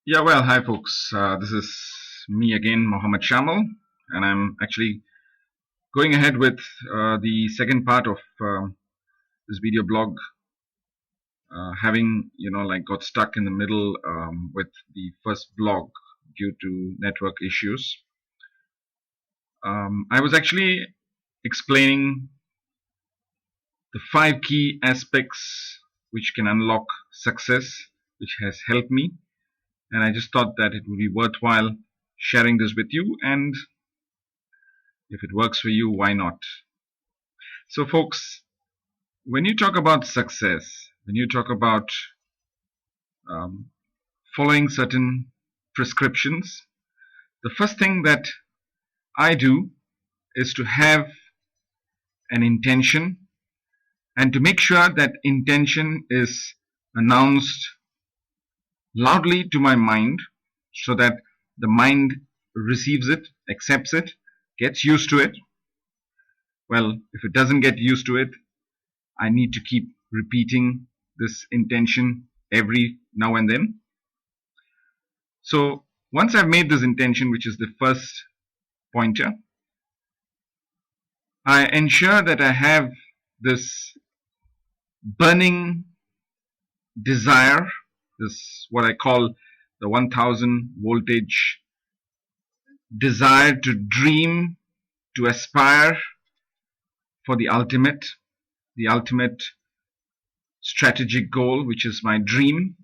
Yeah, well, hi folks. This is me again, Mohammed Shamal, and I'm actually going ahead with the second part of this video blog. Having got stuck in the middle with the first blog due to network issues. I was actually explaining the five key aspects which can unlock success, which has helped me, and I just thought that it would be worthwhile sharing this with you, and if it works for you, why not? So, folks, when you talk about success, when you talk about um, following certain prescriptions, the first thing that I do is to have an intention and to make sure that intention is announced loudly to my mind so that the mind receives it, accepts it, gets used to it. Well, if it doesn't get used to it, I need to keep repeating this intention every now and then. So once I've made this intention, which is the first pointer, I ensure that I have this burning desire, this what I call the 1000 voltage desire to dream, to aspire for the ultimate strategic goal, which is my dream.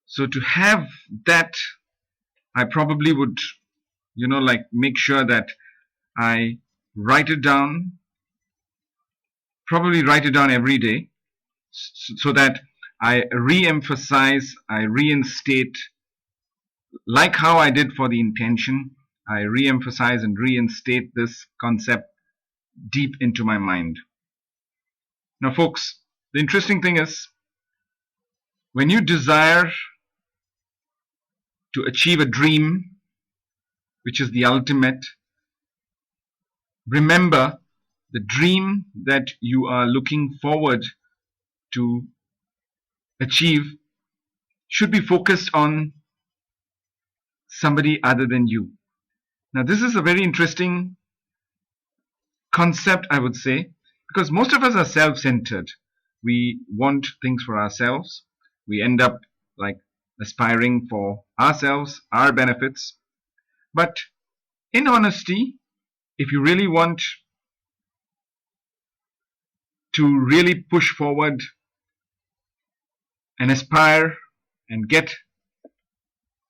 So to have that, I probably would, make sure that I write it down, probably write it down every day, so that I re-emphasize, I reinstate, like how I did for the intention, I re-emphasize and reinstate this concept deep into my mind. Now, folks, the interesting thing is, when you desire to achieve a dream, which is the ultimate, remember the dream that you are looking forward to achieve should be focused on somebody other than you. Now, this is a very interesting concept, I would say, because most of us are self-centered. We want things for ourselves. We end up like aspiring for ourselves, our benefits. But in honesty, if you really want to really push forward and aspire and get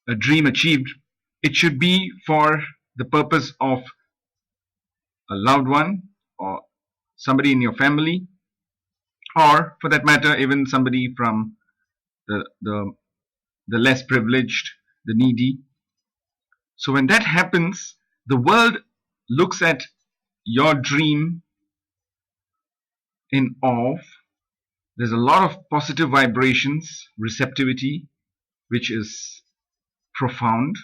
a dream achieved, it should be for the purpose of a loved one or somebody in your family, or for that matter, even somebody from the, the, the less privileged, the needy. So when that happens, the world looks at your dream in awe. There's a lot of positive vibrations, receptivity, which is profound,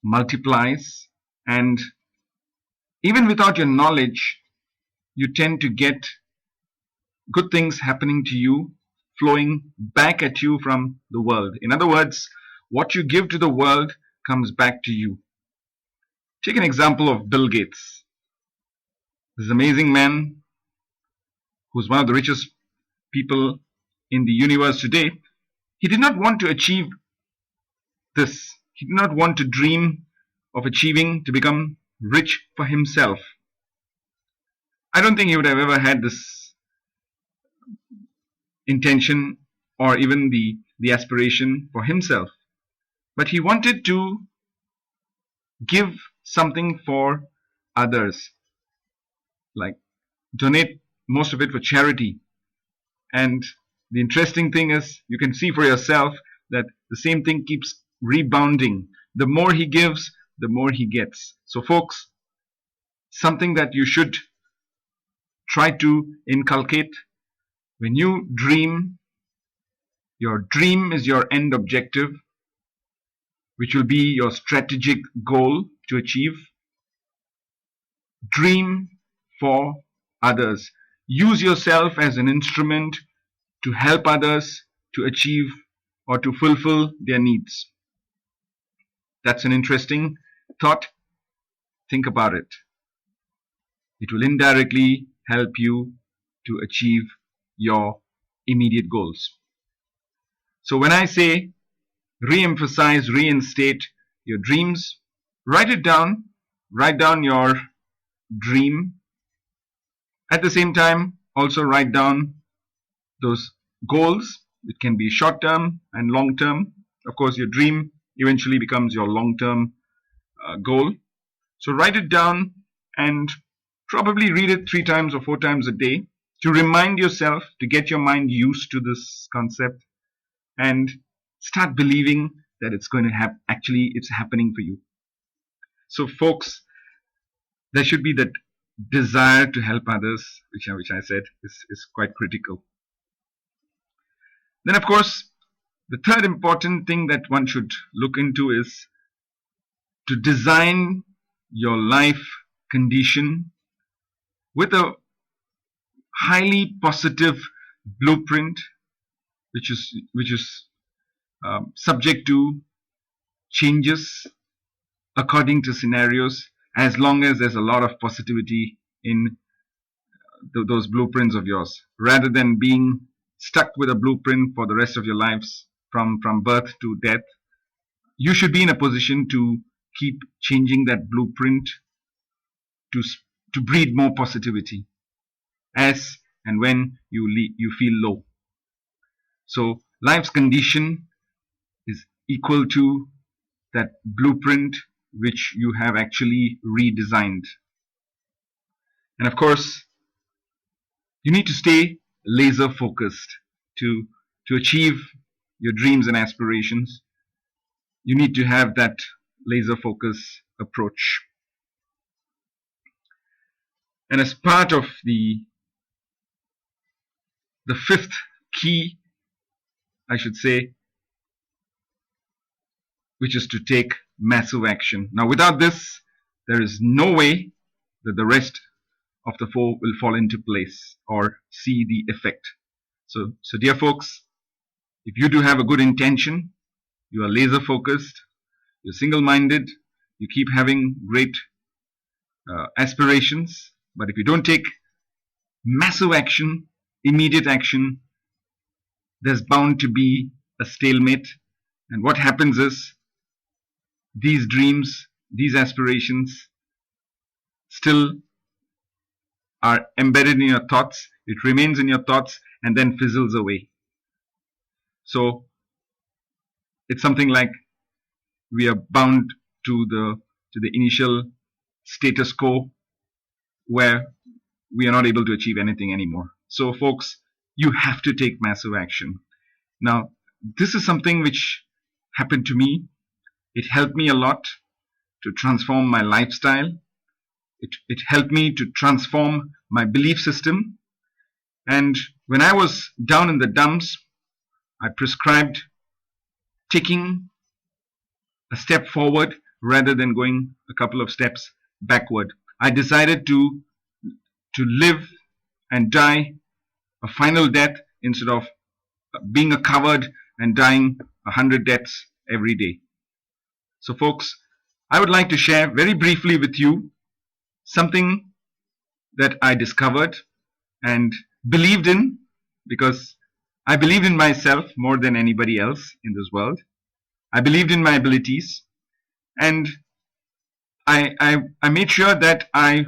multiplies, and even without your knowledge, you tend to get good things happening to you, flowing back at you from the world. In other words, what you give to the world comes back to you. Take an example of Bill Gates, this amazing man who's one of the richest people in the universe today. He did not want to achieve this. He did not want to dream of achieving to become rich for himself. I don't think he would have ever had this intention or even the aspiration for himself. But he wanted to give something for others, like donate most of it for charity. And the interesting thing is, you can see for yourself that the same thing keeps rebounding. The more he gives, the more he gets. So, folks, something that you should try to inculcate when you dream, your dream is your end objective, which will be your strategic goal to achieve. Dream for others. Use yourself as an instrument to help others to achieve or to fulfill their needs. That's an interesting thought. Think about it. It will indirectly help you to achieve your immediate goals. So when I say re-emphasize, reinstate your dreams, write it down, write down your dream. At the same time, also write down those goals. It can be short term and long term. Of course, your dream eventually becomes your long term goal. So write it down and probably read it 3 times or 4 times a day to remind yourself, to get your mind used to this concept and start believing that it's going to happen. Actually, it's happening for you. So folks, there should be that desire to help others, which I said is quite critical. Then of course, the third important thing that one should look into is to design your life condition with a highly positive blueprint, which is subject to changes according to scenarios, as long as there's a lot of positivity in those blueprints of yours, rather than being stuck with a blueprint for the rest of your lives from birth to death. You should be in a position to keep changing that blueprint to breed more positivity as and when you feel low. So life's condition is equal to that blueprint which you have actually redesigned. And of course, you need to stay laser focused to achieve your dreams and aspirations. You need to have that laser focus approach. And as part of the fifth key, I should say, which is to take massive action. Now, without this, there is no way that the rest of the 4 will fall into place or see the effect. So dear folks, if you do have a good intention, you are laser focused, you're single-minded, you keep having great aspirations, but if you don't take massive action, immediate action, there's bound to be a stalemate. And what happens is, these dreams, these aspirations still are embedded in your thoughts. It remains in your thoughts and then fizzles away. So it's something like we are bound to the initial status quo where we are not able to achieve anything anymore. So folks, you have to take massive action. Now, this is something which happened to me. It helped me a lot to transform my lifestyle. It helped me to transform my belief system. And when I was down in the dumps, I prescribed taking a step forward rather than going a couple of steps backward. I decided to live and die a final death instead of being a coward and dying 100 deaths every day. So folks, I would like to share very briefly with you something that I discovered and believed in, because I believed in myself more than anybody else in this world. I believed in my abilities, and I made sure that I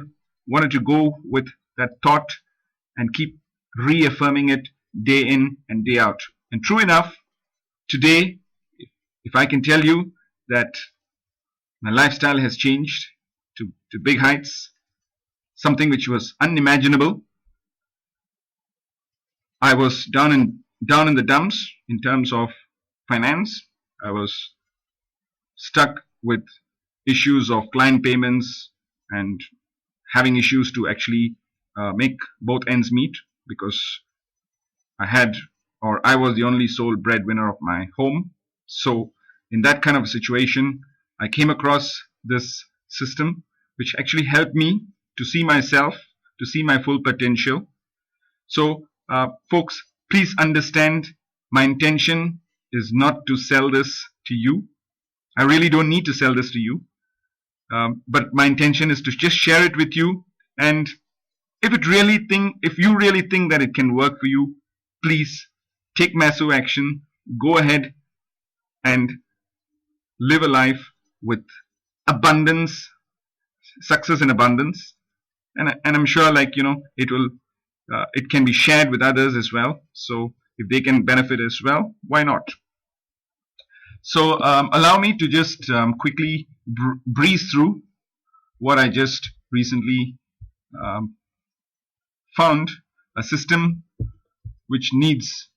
wanted to go with that thought and keep reaffirming it day in and day out. And true enough, today, if I can tell you that my lifestyle has changed to big heights, something which was unimaginable. I was down in the dumps in terms of finance. I was stuck with issues of client payments and having issues to actually make both ends meet, because I was the only sole breadwinner of my home. So in that kind of situation, I came across this system which actually helped me to see myself, to see my full potential. So folks, please understand, my intention is not to sell this to you. I really don't need to sell this to you. But my intention is to just share it with you. And if you really think that it can work for you, please take massive action. Go ahead and live a life with abundance, success in abundance. And I'm sure, it can be shared with others as well. So if they can benefit as well, why not? So allow me to just quickly breeze through what I just recently found, a system which needs